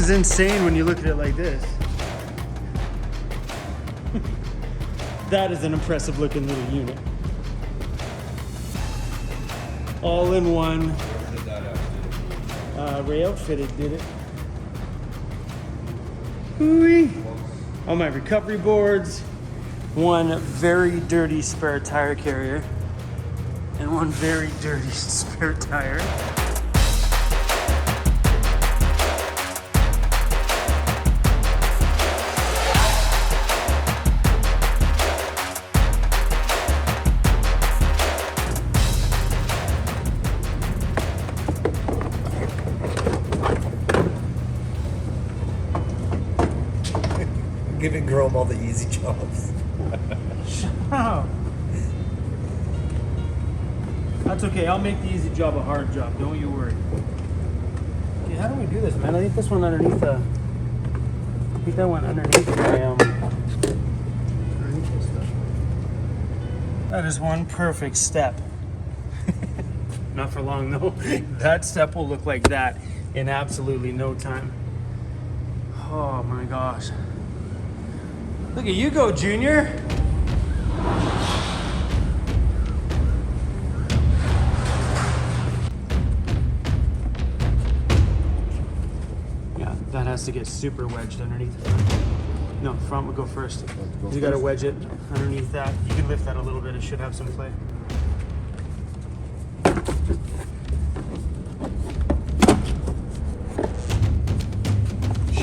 is insane when you look at it like this. That is an impressive looking little unit. All in one. Ray Outfitted did it. Ooh-wee. All my recovery boards. One very dirty spare tire carrier. And one very dirty spare tire. Giving Grom all the easy jobs. Oh. That's okay, I'll make the easy job a hard job, don't you worry. Okay, how do we do this, man? I think this one underneath the... I think that one underneath my, That is one perfect step. Not for long, though. That step will look like that in absolutely no time. Oh my gosh. Look at you go, Junior. Yeah, that has to get super wedged underneath the front. No, front would go first. You gotta wedge it underneath that. You can lift that a little bit, it should have some play.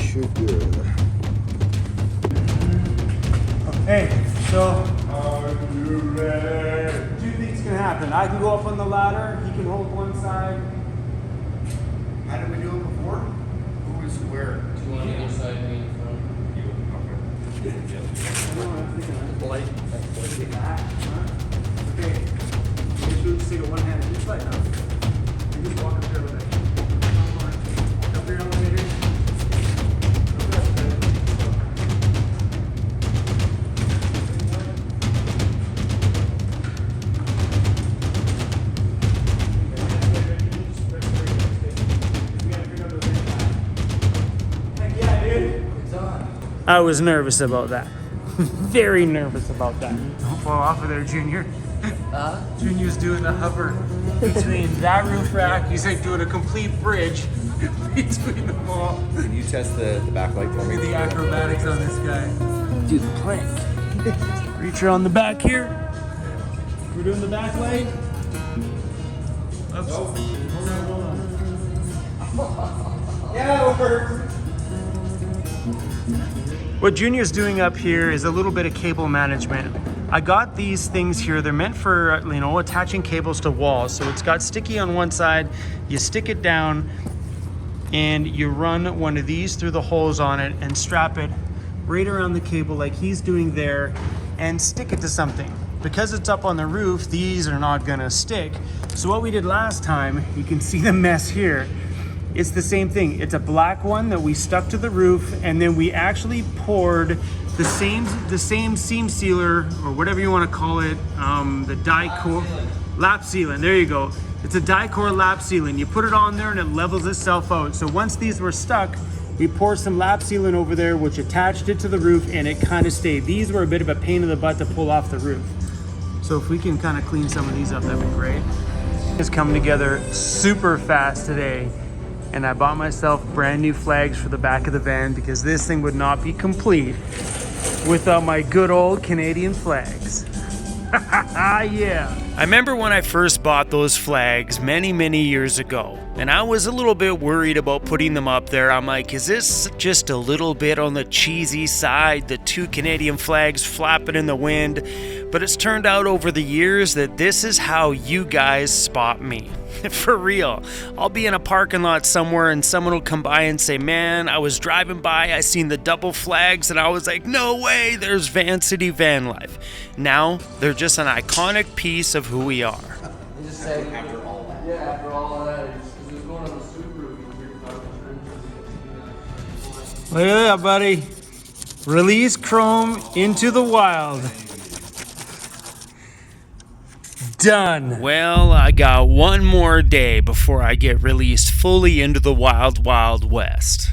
Should do. Hey, so are you ready? Two things can happen. I can go up on the ladder, he can hold one side. How did we do it before? Who was where? Two on either side, me in front. Blight. Okay, you just take a one hand each side now. You just walk up here with it. Walk up your elevator. I was nervous about that. Very nervous about that. Don't fall off of there, Junior. Junior's doing the hover between that roof rack. He's like doing a complete bridge between them all. Can you test the backlight for me? Look at the acrobatics on this guy. Do the plank. Reacher on the back here. We're doing the back leg. Oops. Hold on. Yeah, it worked. What Junior's doing up here is a little bit of cable management. I got these things here. They're meant for, you know, attaching cables to walls. So it's got sticky on one side. You stick it down and you run one of these through the holes on it and strap it right around the cable like he's doing there and stick it to something. Because it's up on the roof, these are not gonna stick. So what we did last time, you can see the mess here. It's the same thing. It's a black one that we stuck to the roof, and then we actually poured the same seam sealer, or whatever you want to call it, the die-core lap sealant. There you go. It's a die-core lap sealant. You put it on there and it levels itself out. So once these were stuck, we poured some lap sealant over there, which attached it to the roof, and it kind of stayed. These were a bit of a pain in the butt to pull off the roof. So if we can kind of clean some of these up, that'd be great. It's come together super fast today. And I bought myself brand new flags for the back of the van because this thing would not be complete without my good old Canadian flags. Yeah. I remember when I first bought those flags many years ago, and I was a little bit worried about putting them up there. I'm like, is this just a little bit on the cheesy side, the two Canadian flags flapping in the wind? But it's turned out over the years that this is how you guys spot me. For real. I'll be in a parking lot somewhere and someone will come by and say, man, I was driving by, I seen the double flags, and I was like, no way, there's Van City Van Life. Now, they're just an iconic piece of who we are. Just say, after all that. Yeah, after all of that, it's going on the Subaru. Look at that, buddy. Release Chrome into the wild. Done. Well, I got one more day before I get released fully into the wild, wild west.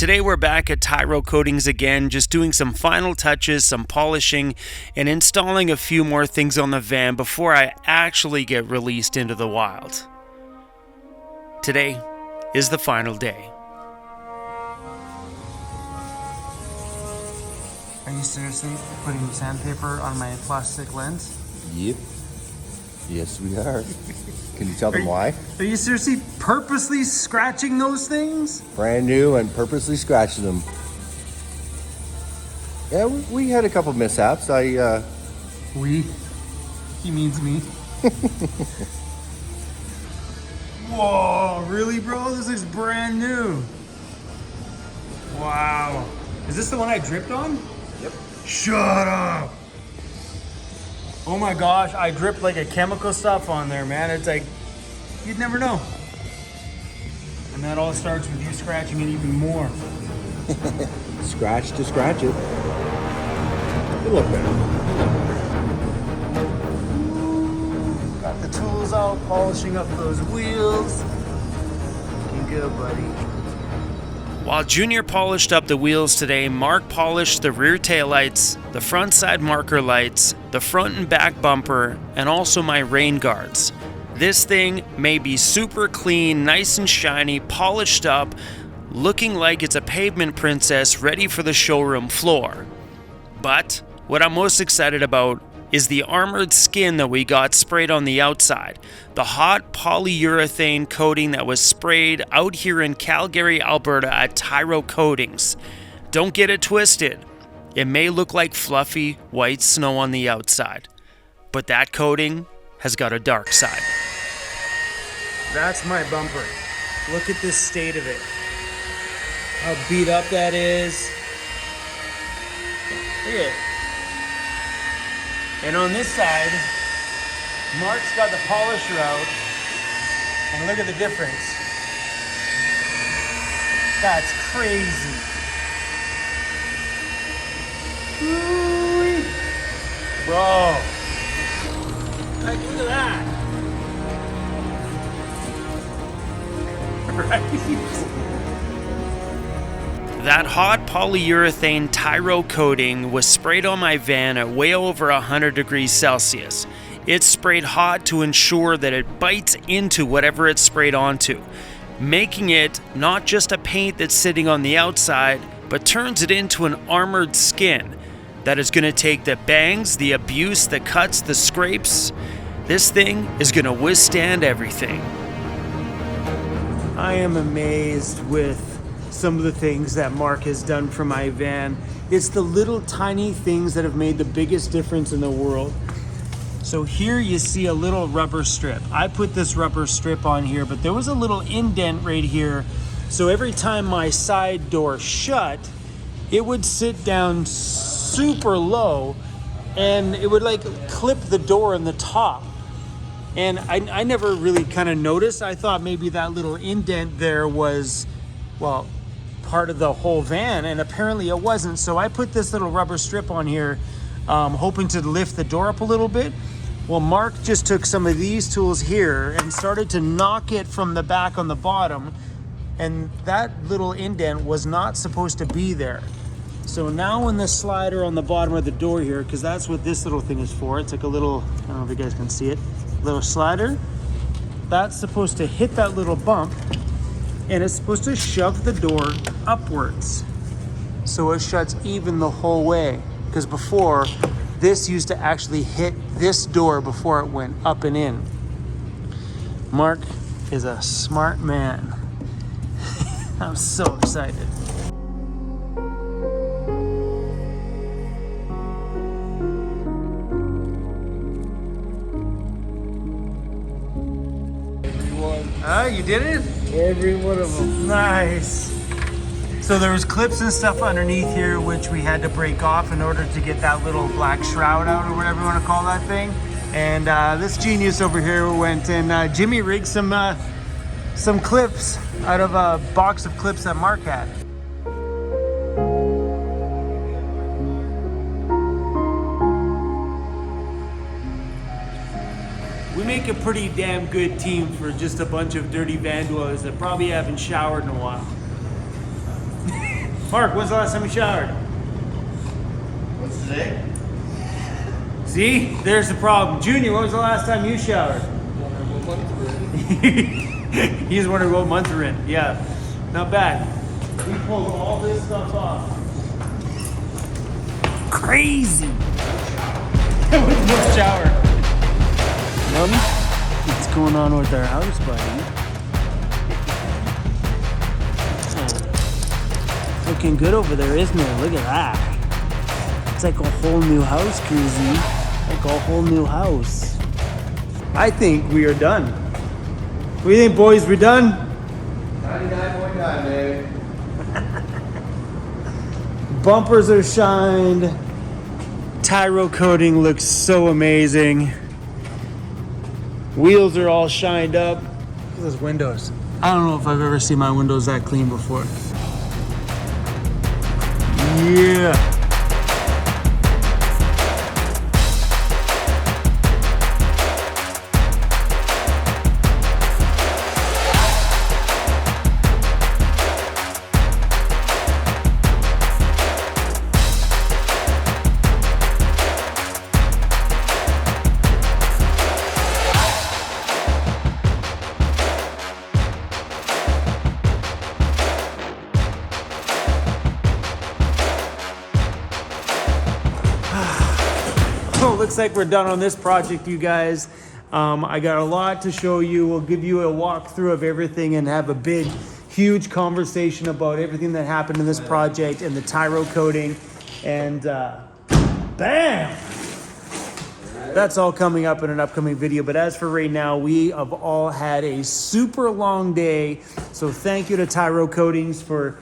Today we're back at Tyro Coatings again, just doing some final touches, some polishing, and installing a few more things on the van before I actually get released into the wild. Today is the final day. Are you seriously putting sandpaper on my plastic lens? Yep. Yes, we are. Can you tell them why? Are you seriously purposely scratching those things? Brand new and purposely scratching them. Yeah, we had a couple mishaps. We? He means me. Whoa, really, bro? This looks brand new. Wow. Is this the one I dripped on? Yep. Shut up. Oh my gosh, I dripped like a chemical stuff on there, man. It's like, you'd never know. And that all starts with you scratching it even more. Scratch to scratch it. It'll look better. Got the tools out, polishing up those wheels. Looking good, buddy. While Junior polished up the wheels today, Mark polished the rear taillights, the front side marker lights, the front and back bumper, and also my rain guards. This thing may be super clean, nice and shiny, polished up, looking like it's a pavement princess ready for the showroom floor. But what I'm most excited about is the armored skin that we got sprayed on the outside. The hot polyurethane coating that was sprayed out here in Calgary, Alberta at Tyro Coatings. Don't get it twisted. It may look like fluffy white snow on the outside, but that coating has got a dark side. That's my bumper. Look at this state of it. How beat up that is. Look at it. And on this side, Mark's got the polisher out, and look at the difference. That's crazy. Ooh-wee. Bro, like, look at that. Right? That hot polyurethane Tyro coating was sprayed on my van at way over 100 degrees Celsius. It's sprayed hot to ensure that it bites into whatever it's sprayed onto, making it not just a paint that's sitting on the outside, but turns it into an armored skin that is going to take the bangs, the abuse, the cuts, the scrapes. This thing is going to withstand everything. I am amazed with some of the things that Mark has done for my van. It's the little tiny things that have made the biggest difference in the world. So here you see a little rubber strip. I put this rubber strip on here, but there was a little indent right here. So every time my side door shut, it would sit down super low and it would like clip the door in the top. And I never really kind of noticed. I thought maybe that little indent there was, well, part of the whole van, and apparently it wasn't. So I put this little rubber strip on here, hoping to lift the door up a little bit. Well, Mark just took some of these tools here and started to knock it from the back on the bottom, and that little indent was not supposed to be there. So now in the slider on the bottom of the door here, because that's what this little thing is for, it's like a little, I don't know if you guys can see it, little slider, that's supposed to hit that little bump, and it's supposed to shove the door upwards so it shuts even the whole way. Because before, this used to actually hit this door before it went up and in. Mark is a smart man. I'm so excited. You did it? Every one of them. Nice. So there was clips and stuff underneath here which we had to break off in order to get that little black shroud out, or whatever you want to call that thing. And this genius over here went and Jimmy rigged some clips out of a box of clips that Mark had. We make a pretty damn good team for just a bunch of dirty van dwellers that probably haven't showered in a while. Mark, when's the last time you showered? What's today? See, there's the problem. Junior, when was the last time you showered? He's wondering what month we're in. Yeah, not bad. We pulled all this stuff off. Crazy. With no shower. What's going on with our house, buddy? Oh. Looking good over there, isn't it? Look at that. It's like a whole new house, Cruzy. Like a whole new house. I think we are done. What do you think, boys? We're done? 99.9, baby. Bumpers are shined. Tyro coating looks so amazing. Wheels are all shined up. Look at those windows. I don't know if I've ever seen my windows that clean before. Yeah. So it looks like we're done on this project, you guys. I got a lot to show you. We'll give you a walkthrough of everything and have a big, huge conversation about everything that happened in this project and the Tyro coating. And bam! That's all coming up in an upcoming video. But as for right now, we have all had a super long day. So thank you to Tyro Coatings for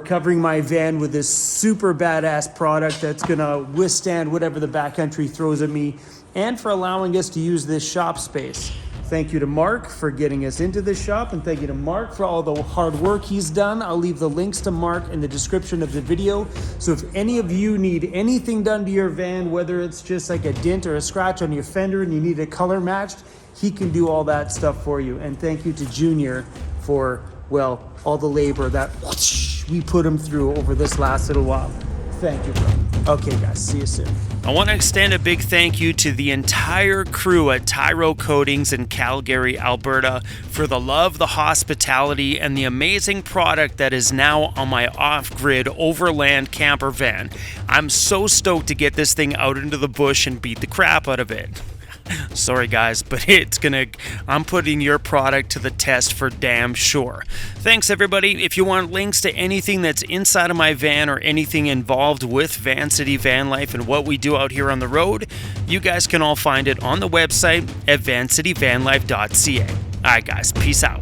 covering my van with this super badass product that's gonna withstand whatever the backcountry throws at me, and for allowing us to use this shop space. Thank you to Mark for getting us into this shop, and thank you to Mark for all the hard work he's done. I'll leave the links to Mark in the description of the video. So if any of you need anything done to your van, whether it's just like a dent or a scratch on your fender and you need it color matched, he can do all that stuff for you. And thank you to Junior for, well, all the labor that we put him through over this last little while. Thank you, bro. Okay, guys, see you soon. I want to extend a big thank you to the entire crew at Tyro Coatings in Calgary, Alberta, for the love, the hospitality, and the amazing product that is now on my off-grid Overland camper van. I'm so stoked to get this thing out into the bush and beat the crap out of it. Sorry guys, but I'm putting your product to the test for damn sure. Thanks everybody. If you want links to anything that's inside of my van or anything involved with Van City Van Life and what we do out here on the road, you guys can all find it on the website at vancityvanlife.ca. Alright guys, peace out.